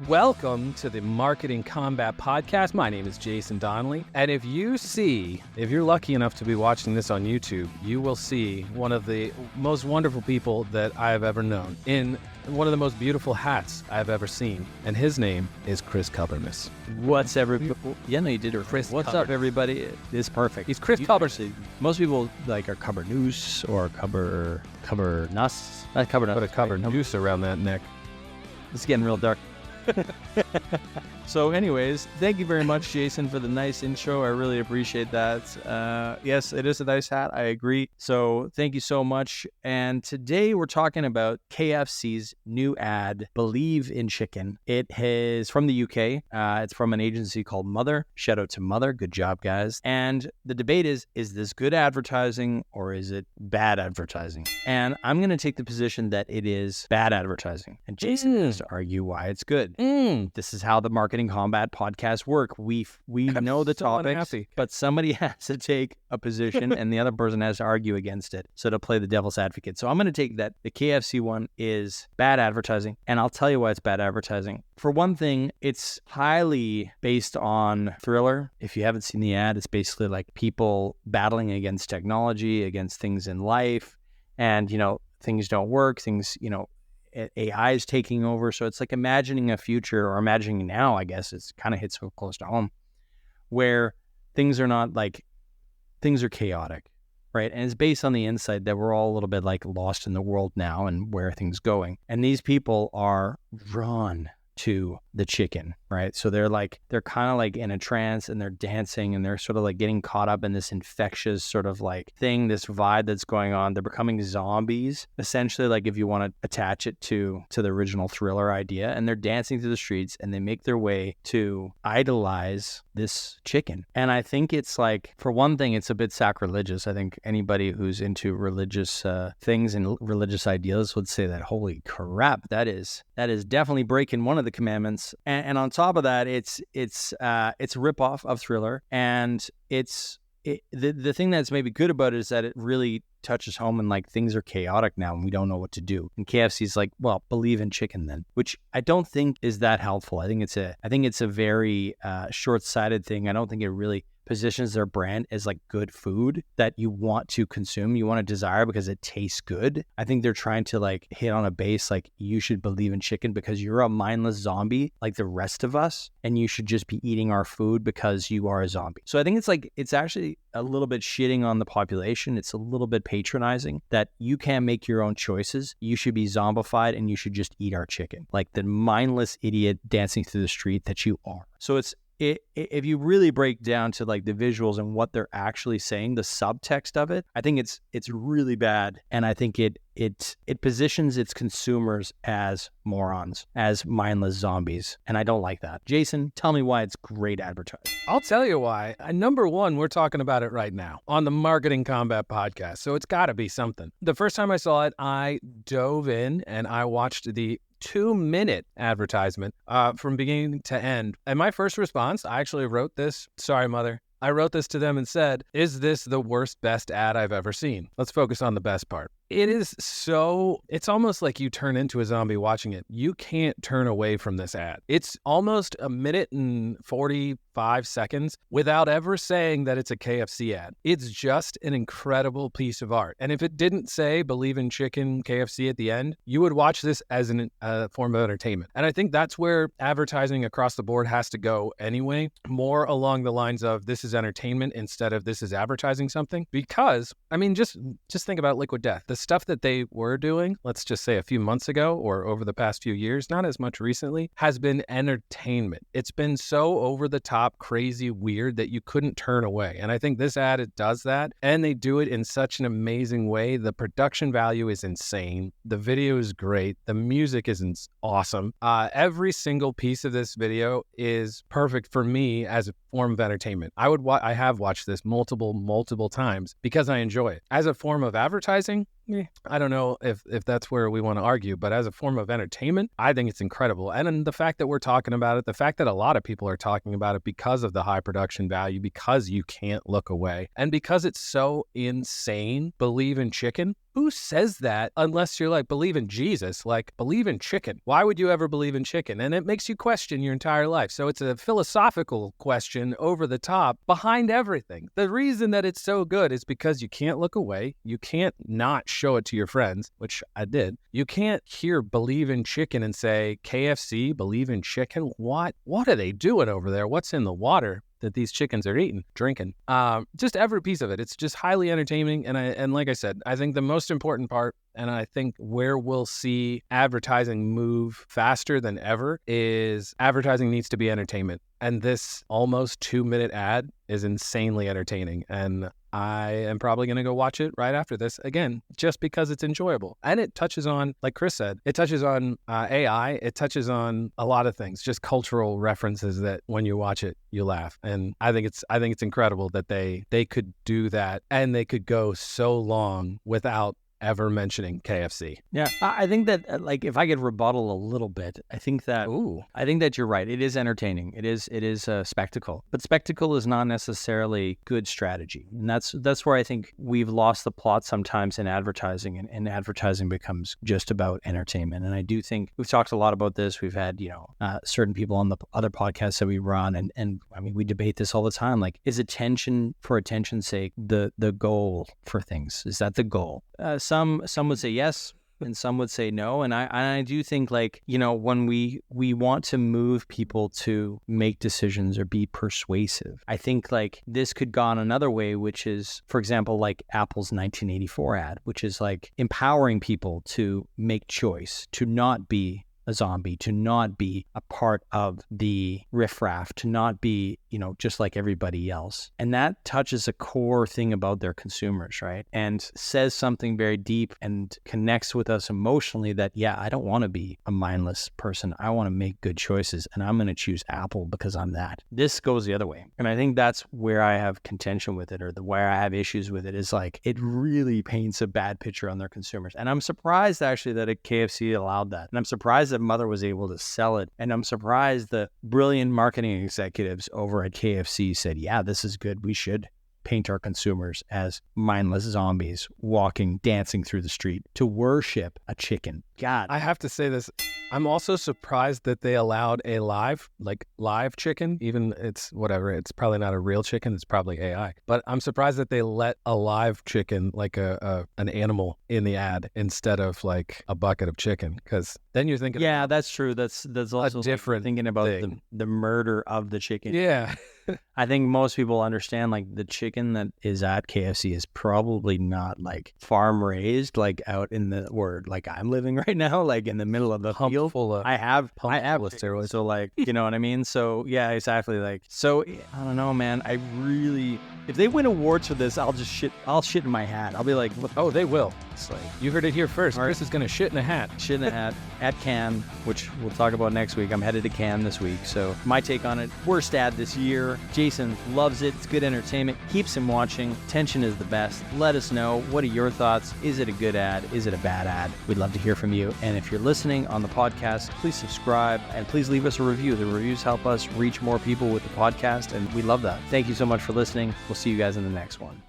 Welcome to the Marketing Combat Podcast. My name is Jason Donnelly. And if you're lucky enough to be watching this on YouTube, you will see one of the most wonderful people that I have ever known in one of the most beautiful hats I've ever seen. And his name is Chris Kubbernus. What's everybody? Yeah, no, you did it. Chris What's Kubbernus. up, everybody? It's perfect. He's Chris Kubbernus. Most people like are Kubbernus or Kubbernus. Not Kubbernus. Put a Kubbernus around that neck. It's getting real dark. So anyways, thank you very much, Jason, for the nice intro. I really appreciate that. Yes, it is a nice hat. I agree. So thank you so much. And today we're talking about KFC's new ad, Believe in Chicken. It is from the UK. It's from an agency called Mother. Shout out to Mother. Good job, guys. And the debate is this good advertising or is it bad advertising? And I'm going to take the position that it is bad advertising. And Jason has to argue why it's good. This is how the Marketing Combat podcast work. We know the topics, but somebody has to take a position and the other person has to argue against it. So to play the devil's advocate. So I'm going to take that the KFC one is bad advertising, and I'll tell you why it's bad advertising. For one thing, it's highly based on thriller. If you haven't seen the ad, it's basically like people battling against technology, against things in life, and things don't work, AI is taking over. So it's like imagining a future, or imagining now, I guess it's kind of hits so close to home, where things are chaotic, right? And it's based on the insight that we're all a little bit like lost in the world now and where things going. And these people are drawn to the chicken, right? So they're kind of like in a trance and they're dancing and they're sort of like getting caught up in this infectious sort of like thing, this vibe that's going on. They're becoming zombies, essentially, like if you want to attach it to the original thriller idea. And they're dancing through the streets and they make their way to idolize this chicken. And I think it's like, for one thing, it's a bit sacrilegious. I think anybody who's into religious things and religious ideals would say that, holy crap, that is definitely breaking one of the commandments. And on top of that, it's a ripoff of Thriller, and the thing that's maybe good about it is that it really touches home, and like things are chaotic now and we don't know what to do. And KFC's like, well, believe in chicken then, which I don't think is that helpful. I think it's a very short-sighted thing. I don't think it really positions their brand as like good food that you want to consume, you want to desire because it tastes good. I think they're trying to like hit on a base like you should believe in chicken because you're a mindless zombie like the rest of us, and you should just be eating our food because you are a zombie. So I think it's actually a little bit shitting on the population. It's a little bit patronizing that you can't make your own choices. You should be zombified and you should just eat our chicken like the mindless idiot dancing through the street that you are. So if you really break down to like the visuals and what they're actually saying, the subtext of it, I think it's really bad. And I think it positions its consumers as morons, as mindless zombies. And I don't like that. Jason, tell me why it's great advertising. I'll tell you why. Number one, we're talking about it right now on the Marketing Combat Podcast. So it's got to be something. The first time I saw it, I dove in and I watched the 2-minute advertisement from beginning to end. And my first response, I actually wrote this. Sorry, Mother. I wrote this to them and said, is this the worst, best ad I've ever seen? Let's focus on the best part. It's almost like you turn into a zombie watching it. You can't turn away from this ad. It's almost a minute and 45 seconds without ever saying that it's a KFC ad. It's just an incredible piece of art. And if it didn't say believe in chicken KFC at the end, you would watch this as a form of entertainment. And I think that's where advertising across the board has to go anyway, more along the lines of this is entertainment instead of this is advertising something. Because, I mean, just think about Liquid Death. The stuff that they were doing, let's just say a few months ago or over the past few years, not as much recently, has been entertainment. It's been so over the top, crazy, weird that you couldn't turn away. And I think this ad, it does that. And they do it in such an amazing way. The production value is insane. The video is great. The music is awesome. Every single piece of this video is perfect for me as a form of entertainment. I have watched this multiple times because I enjoy it. As a form of advertising, I don't know if that's where we want to argue, but as a form of entertainment, I think it's incredible. And then the fact that we're talking about it, the fact that a lot of people are talking about it because of the high production value, because you can't look away, and because it's so insane, believe in chicken. who says that unless you're like, believe in Jesus, like believe in chicken. Why would you ever believe in chicken? And it makes you question your entire life. So it's a philosophical question over the top behind everything. The reason that it's so good is because you can't look away. You can't not show it to your friends, which I did. You can't hear believe in chicken and say, KFC, believe in chicken. What are they doing over there? What's in the water that these chickens are eating, drinking? Just every piece of it. It's just highly entertaining. And like I said, I think the most important part, and I think where we'll see advertising move faster than ever, is advertising needs to be entertainment. And this almost 2-minute ad is insanely entertaining. And I am probably going to go watch it right after this again, just because it's enjoyable. And it touches on, like Chris said, it touches on AI. It touches on a lot of things, just cultural references that when you watch it, you laugh. And I think it's incredible that they could do that, and they could go so long without ever mentioning KFC. Yeah, I think that like if I could rebuttal a little bit, I think that you're right. It is entertaining. It is a spectacle, but spectacle is not necessarily good strategy, and that's where I think we've lost the plot sometimes in advertising, and advertising becomes just about entertainment. And I do think we've talked a lot about this. We've had certain people on the other podcasts that we run, and I mean we debate this all the time. Like, is attention for attention's sake the goal for things? Is that the goal? Some would say yes, and some would say no. And I do think, like, when we want to move people to make decisions or be persuasive, I think like this could go on another way, which is, for example, like Apple's 1984 ad, which is like empowering people to make choice, to not be a zombie, to not be a part of the riffraff, to not be, just like everybody else. And that touches a core thing about their consumers, right? And says something very deep and connects with us emotionally that, yeah, I don't want to be a mindless person. I want to make good choices, and I'm going to choose Apple because I'm that. This goes the other way. And I think that's where I have contention with it, or where I have issues with it, is like it really paints a bad picture on their consumers. And I'm surprised actually that a KFC allowed that. And I'm surprised that Mother was able to sell it. And I'm surprised the brilliant marketing executives over at KFC said, yeah, this is good. We should paint our consumers as mindless zombies walking, dancing through the street to worship a chicken. God. I have to say this. I'm also surprised that they allowed a live chicken, even it's probably not a real chicken. It's probably AI. But I'm surprised that they let a live chicken, like an animal, in the ad instead of like a bucket of chicken. Because then you're thinking, yeah, that's true. That's also different thinking about thing. the murder of the chicken. Yeah. I think most people understand like the chicken that is at KFC is probably not like farm raised, like out in where like I'm living right now, like in the middle of the field. I have steroids. So like, you know what I mean? So yeah, exactly. Like, so I don't know, man. I really, if they win awards for this, I'll shit in my hat. I'll be like, oh, they will. It's like, you heard it here first. Chris is going to shit in a hat. Shit in a hat at Cannes, which we'll talk about next week. I'm headed to Cannes this week. So my take on it, worst ad this year. Jason loves it. It's good entertainment. Keeps him watching. Tension is the best. Let us know. What are your thoughts? Is it a good ad? Is it a bad ad? We'd love to hear from you. And if you're listening on the podcast, please subscribe and please leave us a review. The reviews help us reach more people with the podcast, and we love that. Thank you so much for listening. We'll see you guys in the next one.